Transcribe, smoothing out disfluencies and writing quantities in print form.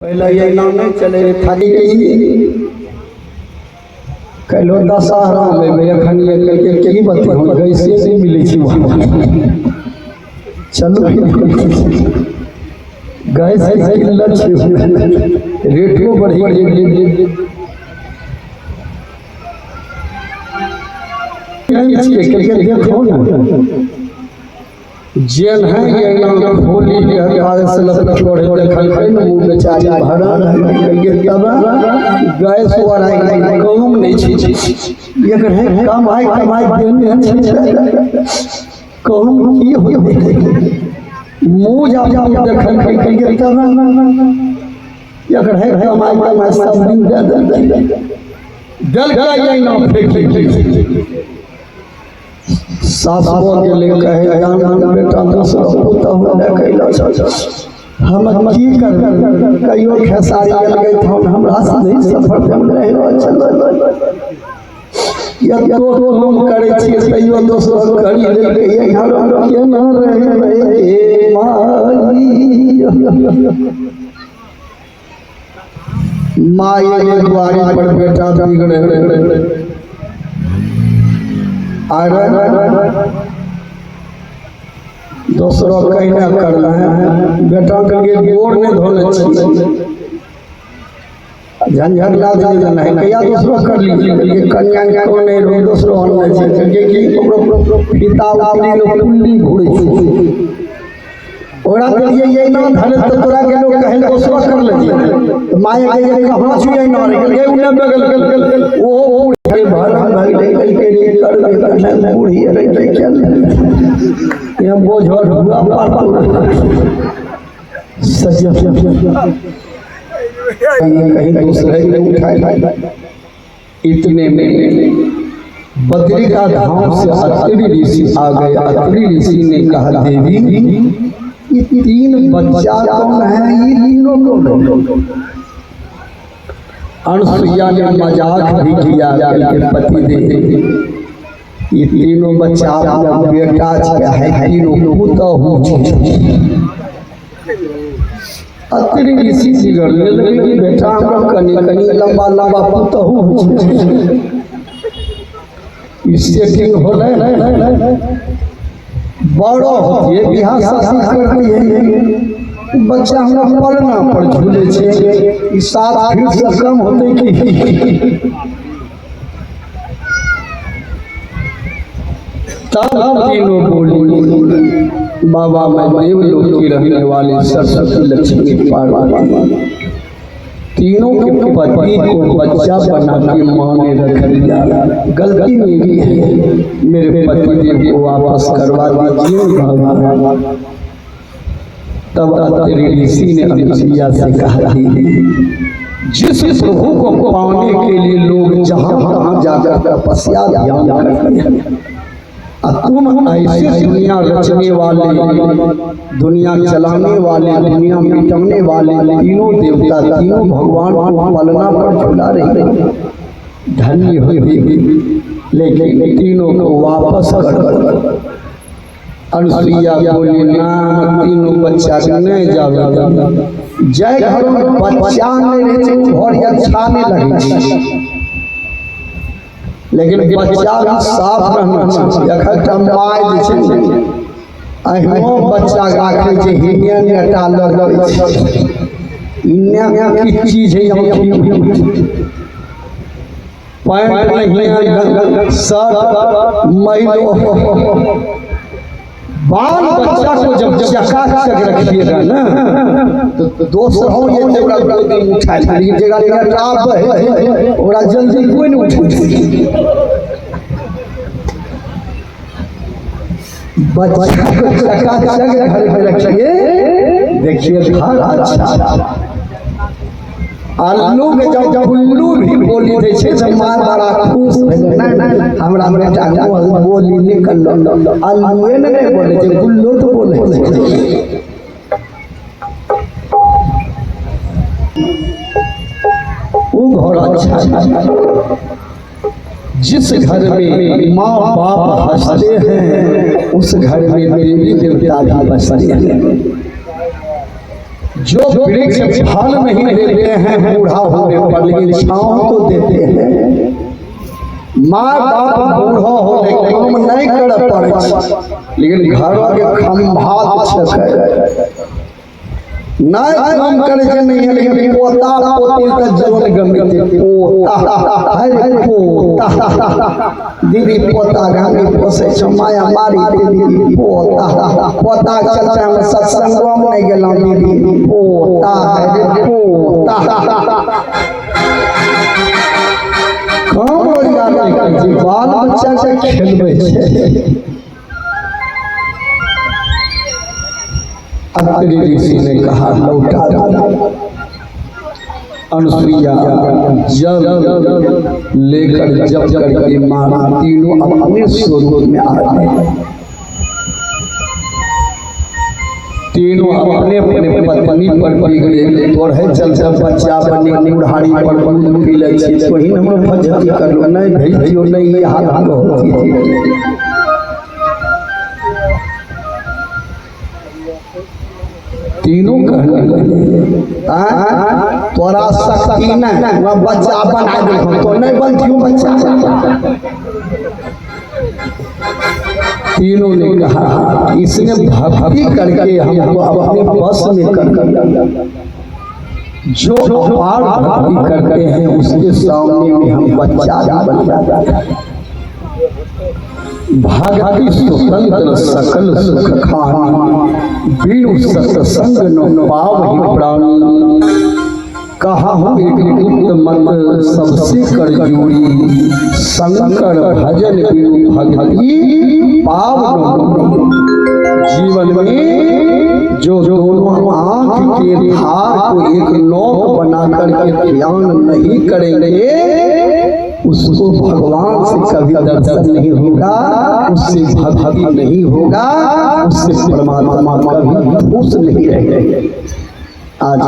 पहले ये नाम नहीं चले थाली गई कलो दशहरा में एखन ये कल के की बता हम कैसे से मिले छी चलो गैस की किल्लत छै रेटो बढ़ी गई देखो ना जेल है ये ना होली के हकार से लपट छोड़े देखल है ना मुंह बेचारी भरा ये तब गैस वाला कम नहीं छी ये है कमाई देने कम की हो मुंह जा देखल है ये तब ये है कमाई सब दिन दे का ये ना फेंक सासुओ के लिए कहे जान बेटा दूसरा पुता हो ले कैला हम की कर कहियो खेसारी गल गई था हमरा से नहीं सफर पे हम रहे या तो हम करे छी कहियो दूसरा करी ले के घर के न रहे ए माई के द्वारी पर बेटा बिगड़े दूसरा कहीं ना करना है बेटा के गोड़ में धोने झंझट ला देना है कया दूसरा कर लीजिए कन्या के कोने रो दूसरा होने चाहिए कि पिता उतरी लो पुल्ली घुड़े ओरा के लिए ये ना धले तो तोरा के लोग कहे दूसरा कर लीजिए तो माया के ये कहां छुए ना रे उन्हें बगल वो के भरा भाई के कर बूढ़ी रे चल ये बोझ हुआ पार सजा कहीं दूसरे ने उठाए इतने में बद्री का धाम से अत्रि ऋषि आ गए अत्रि ऋषि ने कहा देवी ये तीन बच्चा कौन है ये तीनों कौन अनुसुईया ने मजाक भी किया के पति दे ये तीनों बच्चा बेटा है तीनों पुत्र हो अत्रि ऋषि बिगड़ने लगे कि बेटा हमरा कनी लंबा लंबा पुत्र हो इससे ठीक हो बड़ो होती है बिहार शादी करती है बच्चा हमरा पलना पर झूले छे 7 फीट से कम होते कि तब तीनों बोली बाबा मैं देवलोक की रहने वाली सरस्वती लक्ष्मी पार्वती तीनों के पति को बच्चा बना के मां ने रख दिया गलती मेरी है मेरे पति देव को वापस करवा दीजिए भगवान तब अत्रि ऋषि ने अनुसुईया से कहा जिस प्रभु को पाने के लिए लोग जहाँ तहाँ जाकर तपस्या ध्यान करते हैं तुम ऐसे दुनिया रचने वाले दुनिया चलाने वाले दुनिया मिटाने वाले तीनों देवता तीनों भगवान को पालना पर झूला रहे धन्य हो लेकिन तीनों को वापस कर अनुसुईया बोली ना तीनों बच्चा नहीं जावे जय घर में बच्चा नहीं और अच्छा नहीं लगे लेकिन बच्चा भी साफ रहना चाहिए इकट्ठा माय जे छै अहिनो बच्चा राखे छै हिनिया नेटा लगै छै इन्ने की चीज है पैंट नहीं शर्ट मैलो बाल बच्चा को जब चकाचक रखिएगा ना तो दोस्तों ये जगह गोदी उठा ली जगह नेटा है ओरा जल्दी कोई नहीं उठे बच्चा को चकाचक घर में रखिए देखिए घर अच्छा आलू के जब उल्लू भी बोली दे छे जब मार बड़ा खुश भेले ना हमरा बेटा बोली निकल आलू ने बोले जे उल्लू तो बोले वो घर अच्छा जिस घर में माँ बाप हंसते हैं उस घर में देवी देवता भी बसते हैं जो वृक्ष फल नहीं देते हैं बूढ़ा होने पर लेकिन छांव तो देते हैं। माँ बाप बूढ़ा होने काम नहीं कर पड़े लेकिन घर के खंभा छक नहीं काम करे जे नहीं है लेकिन पोता पोती का जीवन गमे पोता अरे पोता दीदी पोता गाने पोसे छमाया मारी दीदी पोता चलता हम सत्संग में नहीं गेला दीदी पोता अरे पोता काम रोजगार नहीं करे छी बाल बच्चा से खेलबे छै। अत्रि ऋषि ने कहा लौटा अनुसुईया जब लेकर जब करके मारा तीनों अपने स्वरूप में आ गए। तीनों अपने अपने पत्नी पर बिगड़े तोड़ है चल चल बच्चा बने बुढ़ारी पर दूध पी ले छी तो ही हम फजती कर लो नहीं भेजियो नहीं ये हाल होती थी। तीनों कहने लगे तोरा शक्ति नहीं वह बच्चा बना दे तो नहीं बनती बच्चा। तीनों ने कहा इसने भक्ति करके हमको अपने बस में कर जो अपार भक्ति करते हैं उसके सामने में हम बच्चा बन जाता है। भक्ति स्वतंत्र सकल सुख खानी बिनु सत्संग न पावहि प्राण। कहा हूँ एक गुप्त मंत्र सबसे कर जोड़ी शंकर भजन बिनु भक्ति पाव न। जीवन में जो दोनों आँख के धार को एक नोक बना करके ध्यान नहीं करेंगे उसको भगवान से कभी दर्शन नहीं होगा, उससे भक्ति नहीं होगा, उससे परमात्मा कभी खुश नहीं रहेंगे। आज